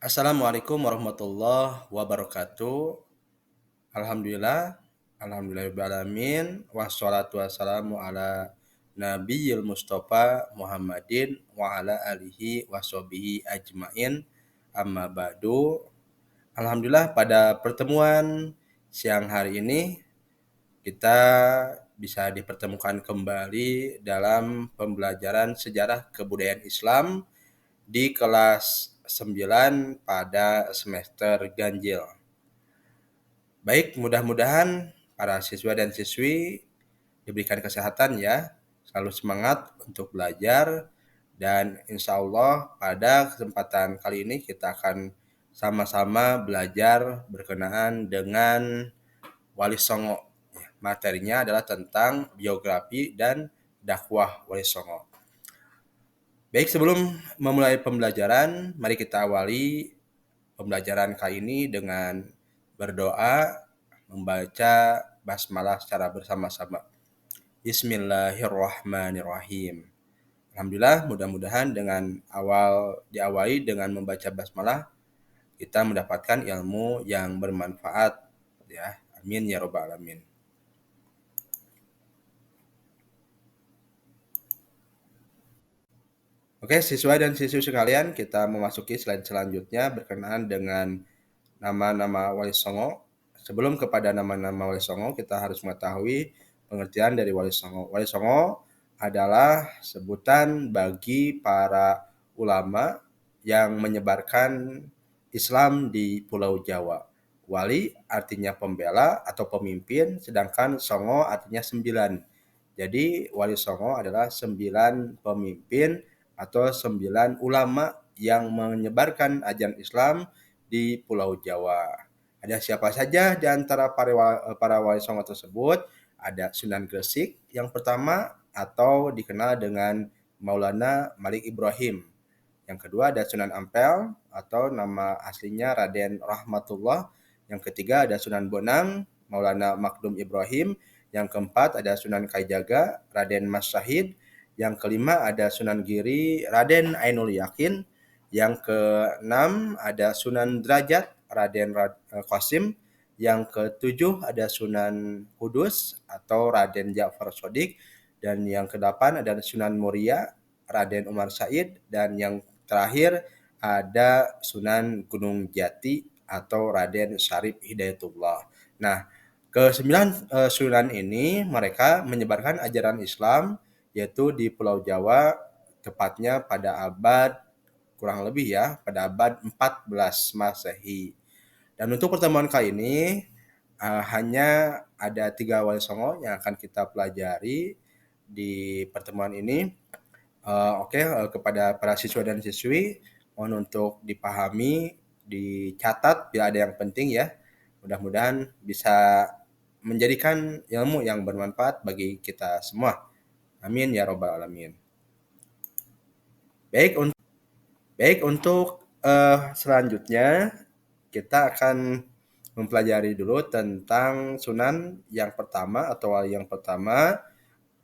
Assalamualaikum warahmatullahi wabarakatuh. Alhamdulillah, alhamdulillahirobbilalamin, wassalatu wassalamu ala nabiyil mustofa Muhammadin wa ala alihi washabihi ajmain. Amma ba'du. Alhamdulillah pada pertemuan siang hari ini kita bisa dipertemukan kembali dalam pembelajaran sejarah kebudayaan Islam di kelas 9 pada semester ganjil. Baik, mudah-mudahan para siswa dan siswi diberikan kesehatan ya, selalu semangat untuk belajar, dan insya Allah pada kesempatan kali ini kita akan sama-sama belajar berkenaan dengan Wali Songo. Materinya adalah tentang biografi dan dakwah Wali Songo. Baik, sebelum memulai pembelajaran, mari kita awali pembelajaran kali ini dengan berdoa, membaca basmalah secara bersama-sama. Bismillahirrahmanirrahim. Alhamdulillah, mudah-mudahan dengan diawali dengan membaca basmalah, kita mendapatkan ilmu yang bermanfaat ya. Amin ya robbal alamin. Oke, siswa dan siswi sekalian, kita memasuki slide selanjutnya berkenaan dengan nama-nama Wali Songo. Sebelum kepada nama-nama Wali Songo, kita harus mengetahui pengertian dari Wali Songo. Wali Songo adalah sebutan bagi para ulama yang menyebarkan Islam di Pulau Jawa. Wali artinya pembela atau pemimpin, sedangkan Songo artinya 9. Jadi Wali Songo adalah 9 pemimpin atau 9 ulama yang menyebarkan ajaran Islam di Pulau Jawa. Ada siapa saja di antara para Wali Songo tersebut? Ada Sunan Gresik yang pertama atau dikenal dengan Maulana Malik Ibrahim. Yang kedua ada Sunan Ampel atau nama aslinya Raden Rahmatullah. Yang ketiga ada Sunan Bonang, Maulana Makdum Ibrahim. Yang keempat ada Sunan Kalijaga, Raden Mas Syahid. Yang kelima ada Sunan Giri, Raden Ainul Yakin. Yang keenam ada Sunan Derajat, Raden Qasim. Yang ketujuh ada Sunan Kudus atau Raden Ja'far Shodiq. Dan yang kedelapan ada Sunan Muria, Raden Umar Said. Dan yang terakhir ada Sunan Gunung Jati atau Raden Syarif Hidayatullah. Nah, ke-9 sunan ini mereka menyebarkan ajaran Islam yaitu di Pulau Jawa, tepatnya pada abad kurang lebih ya, pada abad 14 Masehi. Dan untuk pertemuan kali ini hanya ada 3 Wali Songo yang akan kita pelajari di pertemuan ini. Kepada para siswa dan siswi, mohon untuk dipahami, dicatat bila ada yang penting ya. Mudah-mudahan bisa menjadikan ilmu yang bermanfaat bagi kita semua. Amin ya robbal alamin. Baik untuk selanjutnya kita akan mempelajari dulu tentang Sunan yang pertama atau wali yang pertama.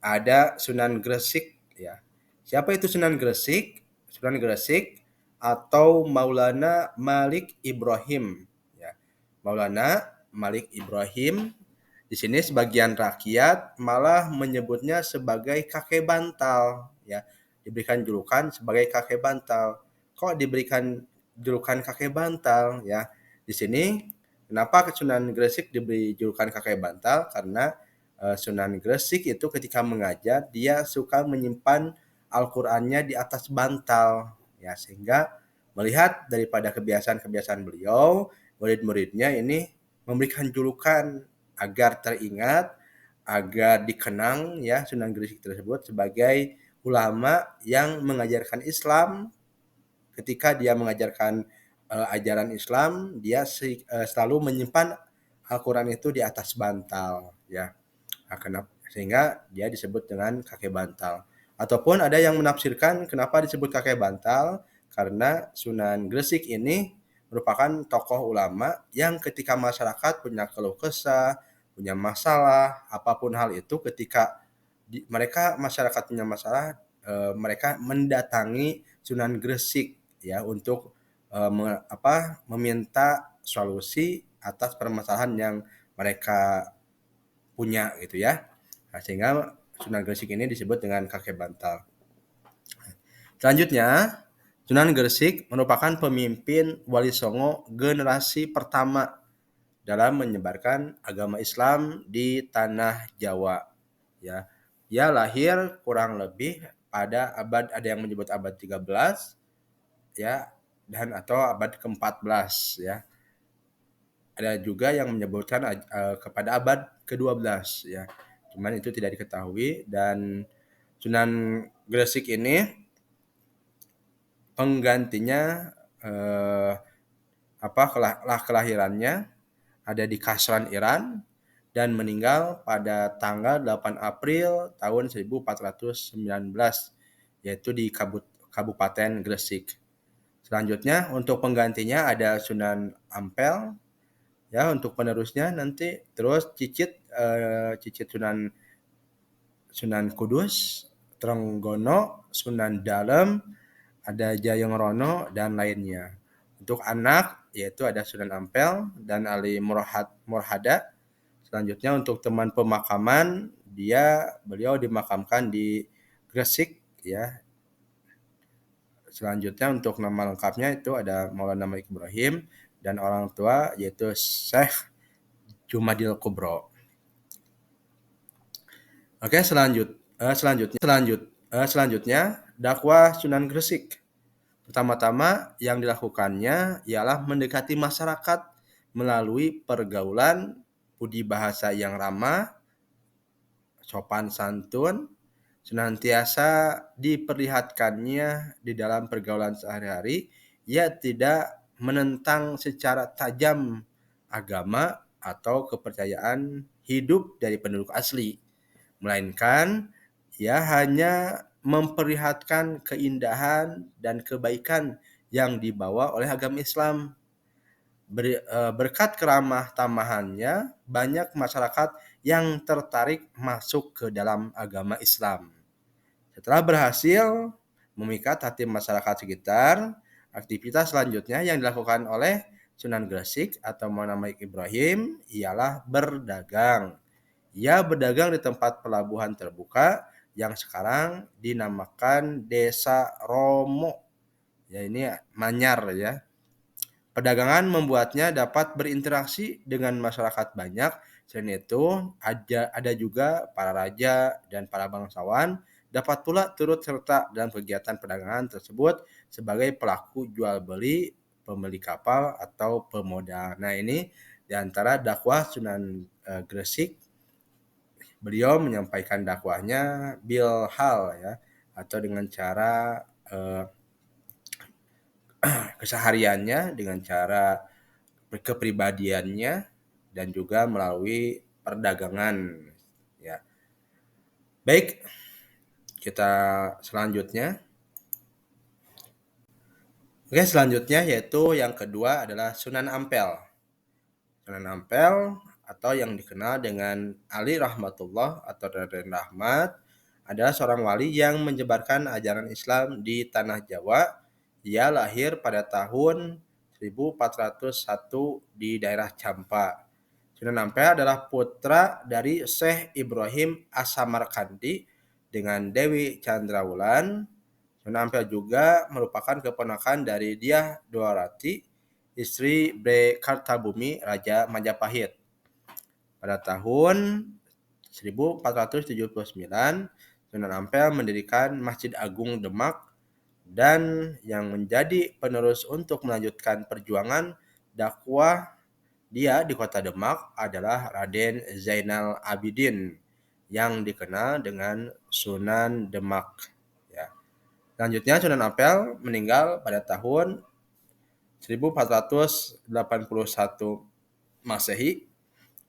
Ada Sunan Gresik ya. Siapa itu Sunan Gresik? Sunan Gresik atau Maulana Malik Ibrahim ya. Maulana Malik Ibrahim, di sini sebagian rakyat malah menyebutnya sebagai kakek bantal ya. Diberikan julukan sebagai kakek bantal. Kok diberikan julukan kakek bantal ya? Di sini kenapa Sunan Gresik diberi julukan kakek bantal? Karena Sunan Gresik itu ketika mengajar dia suka menyimpan Al-Qur'annya di atas bantal ya, sehingga melihat daripada kebiasaan-kebiasaan beliau, murid-muridnya ini memberikan julukan agar teringat, agar dikenang ya Sunan Gresik tersebut sebagai ulama yang mengajarkan Islam. Ketika dia mengajarkan ajaran Islam, dia selalu menyimpan Al-Qur'an itu di atas bantal ya. Sehingga dia disebut dengan kakek bantal. Ataupun ada yang menafsirkan kenapa disebut kakek bantal, karena Sunan Gresik ini merupakan tokoh ulama yang ketika masyarakat punya keluh kesah, punya masalah, apapun hal itu, ketika masyarakat punya masalah, mereka mendatangi Sunan Gresik ya untuk meminta solusi atas permasalahan yang mereka punya gitu ya. Nah, sehingga Sunan Gresik ini disebut dengan kakek bantal. Selanjutnya, Sunan Gresik merupakan pemimpin Wali Songo generasi pertama dalam menyebarkan agama Islam di tanah Jawa. Ya, dia lahir kurang lebih pada ada yang menyebut abad 13 ya dan atau abad ke-14 ya. Ada juga yang menyebutkan kepada abad ke-12 ya. Cuman itu tidak diketahui dan Sunan Gresik ini penggantinya kelahirannya ada di Kasran, Iran dan meninggal pada tanggal 8 April tahun 1419 yaitu di Kabupaten Gresik. Selanjutnya untuk penggantinya ada Sunan Ampel ya untuk penerusnya nanti terus Cicit Sunan Kudus, Trenggono, Sunan Dalem, ada Jayeng Rono dan lainnya. Untuk anak yaitu ada Sunan Ampel dan Ali Murhada. Selanjutnya untuk teman pemakaman beliau dimakamkan di Gresik ya. Selanjutnya untuk nama lengkapnya itu ada Maulana Malik Ibrahim dan orang tua yaitu Syekh Jumadil Kubro. Oke, selanjutnya dakwah Sunan Gresik. Pertama-tama yang dilakukannya ialah mendekati masyarakat melalui pergaulan, budi bahasa yang ramah, sopan santun, senantiasa diperlihatkannya di dalam pergaulan sehari-hari. Ia tidak menentang secara tajam agama atau kepercayaan hidup dari penduduk asli, melainkan ia hanya memperlihatkan keindahan dan kebaikan yang dibawa oleh agama Islam. Berkat keramah tamahannya, banyak masyarakat yang tertarik masuk ke dalam agama Islam. Setelah berhasil memikat hati masyarakat sekitar, aktivitas selanjutnya yang dilakukan oleh Sunan Gresik atau Maulana Malik Ibrahim ialah berdagang. Ia berdagang di tempat pelabuhan terbuka yang sekarang dinamakan Desa Romo. Ya ini Manyar ya. Perdagangan membuatnya dapat berinteraksi dengan masyarakat banyak. Selain itu, ada juga para raja dan para bangsawan dapat pula turut serta dalam kegiatan perdagangan tersebut sebagai pelaku jual beli, pembeli kapal atau pemodal. Nah ini diantara dakwah Sunan Gresik. Beliau menyampaikan dakwahnya bilhal ya atau dengan cara kesehariannya, dengan cara kepribadiannya dan juga melalui perdagangan ya. Baik, kita selanjutnya. Oke, selanjutnya yaitu yang kedua adalah Sunan Ampel. Sunan Ampel atau yang dikenal dengan Ali Rahmatullah atau Raden Rahmat adalah seorang wali yang menyebarkan ajaran Islam di tanah Jawa. Ia lahir pada tahun 1401 di daerah Campa. Sunan Ampel adalah putra dari Syekh Ibrahim As-Samarkandi dengan Dewi Chandrawulan. Sunan Ampel juga merupakan keponakan dari Dyah Dwarati, istri Bre Kartabumi, Raja Majapahit. Pada tahun 1479, Sunan Ampel mendirikan Masjid Agung Demak dan yang menjadi penerus untuk melanjutkan perjuangan dakwah dia di kota Demak adalah Raden Zainal Abidin yang dikenal dengan Sunan Demak. Ya. Selanjutnya Sunan Ampel meninggal pada tahun 1481 Masehi.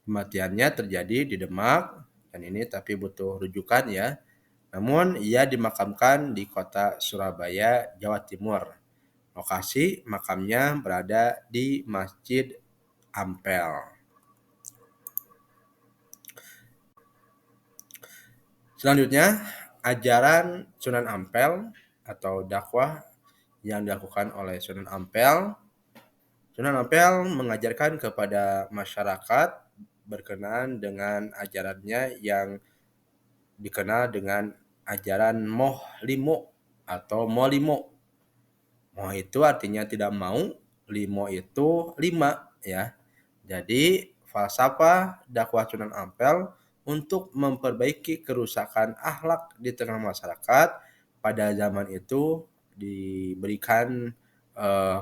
Kematiannya terjadi di Demak dan ini tapi butuh rujukan ya. Namun ia dimakamkan di kota Surabaya, Jawa Timur. Lokasi makamnya berada di Masjid Ampel. Selanjutnya, ajaran Sunan Ampel atau dakwah yang dilakukan oleh Sunan Ampel. Sunan Ampel mengajarkan kepada masyarakat berkenaan dengan ajarannya yang dikenal dengan ajaran Moh Limo atau Molimo. Moh itu artinya tidak mau, limo itu lima ya. Jadi falsafah dakwah Sunan Ampel untuk memperbaiki kerusakan akhlak di tengah masyarakat pada zaman itu diberikan eh,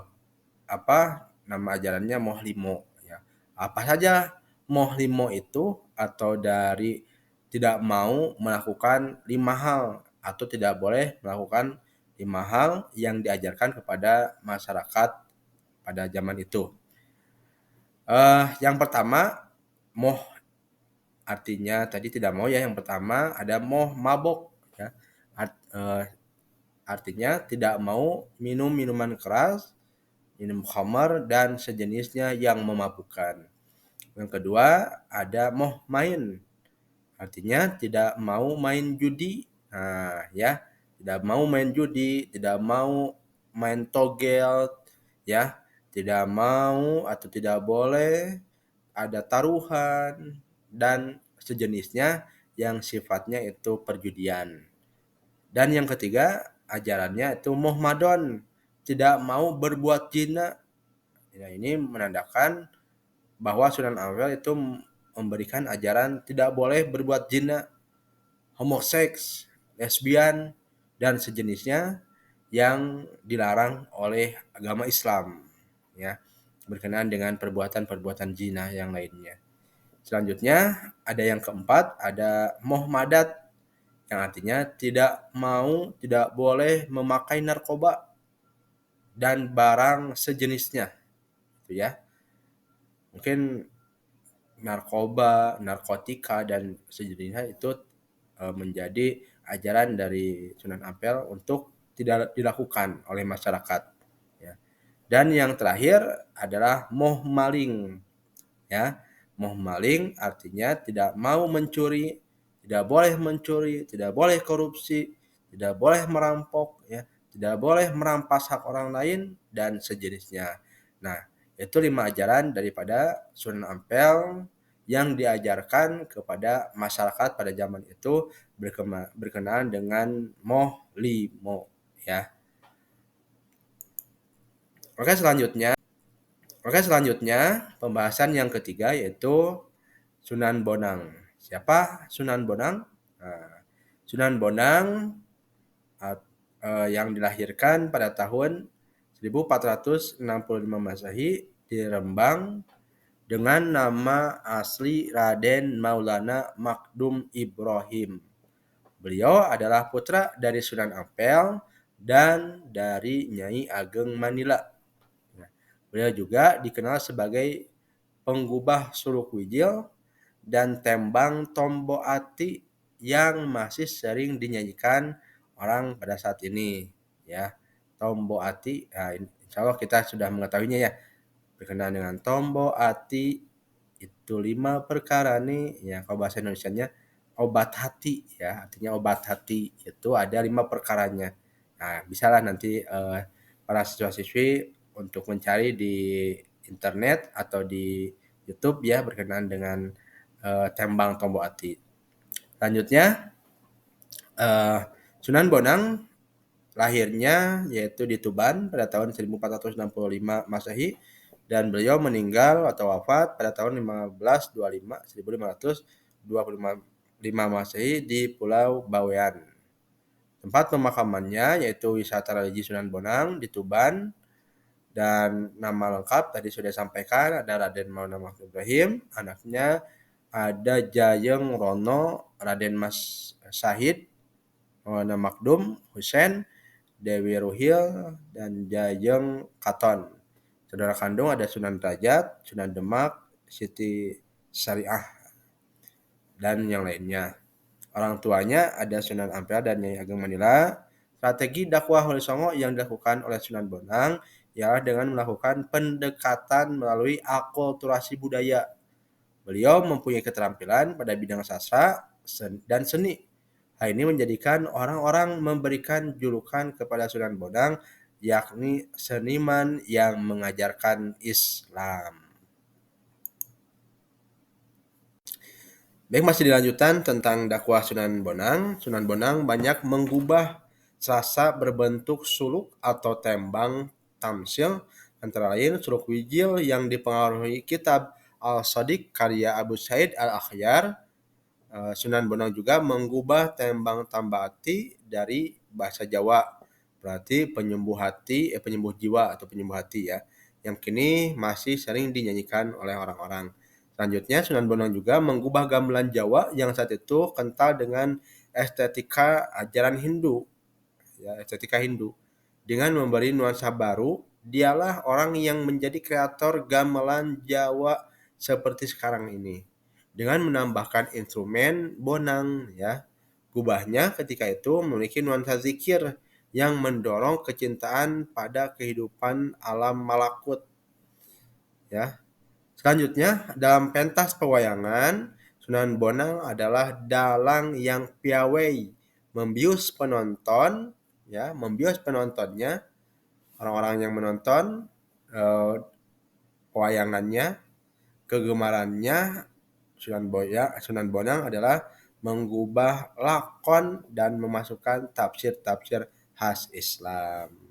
nama ajarannya Moh Limo ya. Apa saja Moh Limo itu atau dari tidak mau melakukan 5 hal atau tidak boleh melakukan 5 hal yang diajarkan kepada masyarakat pada zaman itu. Yang pertama, moh artinya tadi tidak mau ya. Yang pertama ada moh mabok ya. Artinya tidak mau minum minuman keras, minum khamar dan sejenisnya yang memabukkan. Yang kedua ada moh main. Artinya tidak mau main judi. Nah, ya, tidak mau main judi, tidak mau main togel, ya, tidak mau atau tidak boleh ada taruhan dan sejenisnya yang sifatnya itu perjudian. Dan yang ketiga, ajarannya itu muhmadon, tidak mau berbuat zina. Ya, ini menandakan bahwa Sunan Ampel itu memberikan ajaran tidak boleh berbuat zina, homoseks, lesbian, dan sejenisnya yang dilarang oleh agama Islam ya, berkenaan dengan perbuatan-perbuatan zina yang lainnya. Selanjutnya ada yang keempat, ada muhmadat yang artinya tidak mau, tidak boleh memakai narkoba dan barang sejenisnya gitu ya. Mungkin narkoba, narkotika dan sejenisnya itu menjadi ajaran dari Sunan Ampel untuk tidak dilakukan oleh masyarakat ya. Dan yang terakhir adalah moh maling ya. Moh maling artinya tidak mau mencuri, tidak boleh mencuri, tidak boleh korupsi, tidak boleh merampok ya, tidak boleh merampas hak orang lain dan sejenisnya. Nah, itu 5 ajaran daripada Sunan Ampel yang diajarkan kepada masyarakat pada zaman itu berkenaan dengan moh limo ya. Oke selanjutnya, pembahasan yang ketiga yaitu Sunan Bonang. Siapa Sunan Bonang? Nah, Sunan Bonang yang dilahirkan pada tahun 1465 Masehi di Rembang dengan nama asli Raden Maulana Makdum Ibrahim. Beliau adalah putra dari Sunan Ampel dan dari Nyai Ageng Manila. Beliau juga dikenal sebagai penggubah Suluk Wijil dan tembang Tombo Ati yang masih sering dinyanyikan orang pada saat ini ya. Tombo Ati, nah, insya Allah kita sudah mengetahuinya ya, berkenaan dengan Tombo Ati itu 5 perkara nih ya, kalau bahasa Indonesianya obat hati ya, artinya obat hati itu ada 5 perkaranya. Nah bisalah nanti para siswa-siswi untuk mencari di internet atau di YouTube ya berkenaan dengan tembang Tombo Ati. Selanjutnya Sunan Bonang lahirnya yaitu di Tuban pada tahun 1465 Masehi dan beliau meninggal atau wafat pada tahun 1525 Masehi di Pulau Bawean. Tempat pemakamannya yaitu wisata religi Sunan Bonang di Tuban dan nama lengkap tadi sudah disampaikan ada Raden Maulana Makdum Ibrahim, anaknya ada Jayeng Rono, Raden Mas Syahid, Maulana Makdum, Husein, Dewi Ruhil, dan Jayeng Katon. Saudara kandung ada Sunan Derajat, Sunan Demak, Siti Syariah, dan yang lainnya. Orang tuanya ada Sunan Ampel dan Nyai Ageng Manila. Strategi dakwah Wali Songo yang dilakukan oleh Sunan Bonang ialah dengan melakukan pendekatan melalui akulturasi budaya. Beliau mempunyai keterampilan pada bidang sastra dan seni. Hal ini menjadikan orang-orang memberikan julukan kepada Sunan Bonang yakni seniman yang mengajarkan Islam. Baik, masih dilanjutan tentang dakwah Sunan Bonang. Sunan Bonang banyak mengubah sasa berbentuk suluk atau tembang tamsil, antara lain suluk wijil yang dipengaruhi kitab Al-Shadiq karya Abu Said Al-Akhyar. Sunan Bonang juga mengubah tembang tambati dari bahasa Jawa, berarti penyembuh jiwa atau penyembuh hati ya, yang kini masih sering dinyanyikan oleh orang-orang. Selanjutnya, Sunan Bonang juga mengubah gamelan Jawa yang saat itu kental dengan estetika ajaran Hindu, ya, estetika Hindu. Dengan memberi nuansa baru, dialah orang yang menjadi kreator gamelan Jawa seperti sekarang ini. Dengan menambahkan instrumen bonang, ya. Gubahnya ketika itu memiliki nuansa zikir yang mendorong kecintaan pada kehidupan alam malakut, ya. Selanjutnya, dalam pentas pewayangan, Sunan Bonang adalah dalang yang piawai membius penonton, ya, membius penontonnya, orang-orang yang menonton eh, pewayangannya, kegemarannya. Sunan Bonang adalah mengubah lakon dan memasukkan tafsir-tafsir khas Islam.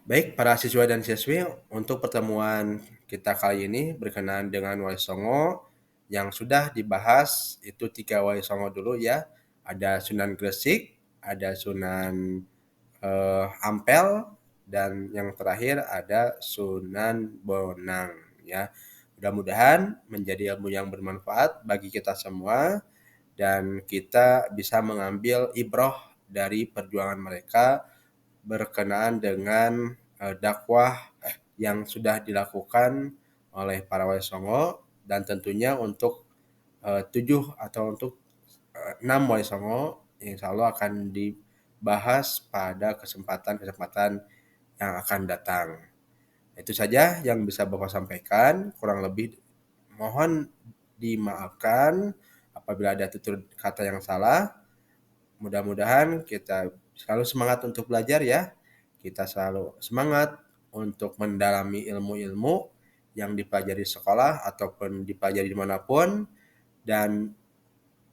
Baik, para siswa dan siswi, untuk pertemuan kita kali ini berkenaan dengan Wali Songo yang sudah dibahas itu 3 Wali Songo dulu ya. Ada Sunan Gresik, ada Sunan Ampel, dan yang terakhir ada Sunan Bonang ya. Mudah-mudahan menjadi ilmu yang bermanfaat bagi kita semua dan kita bisa mengambil ibroh dari perjuangan mereka berkenaan dengan dakwah yang sudah dilakukan oleh para wali songo, dan tentunya untuk 7 atau untuk 6 wali songo insya Allah akan dibahas pada kesempatan-kesempatan yang akan datang. Itu saja yang bisa Bapak sampaikan, kurang lebih mohon dimaafkan apabila ada tutur kata yang salah. Mudah-mudahan kita selalu semangat untuk belajar ya. Kita selalu semangat untuk mendalami ilmu-ilmu yang dipelajari sekolah ataupun dipelajari dimanapun. Dan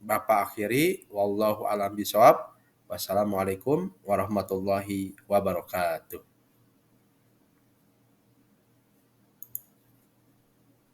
Bapak akhiri, wallahu alam bisawab. Wassalamualaikum warahmatullahi wabarakatuh.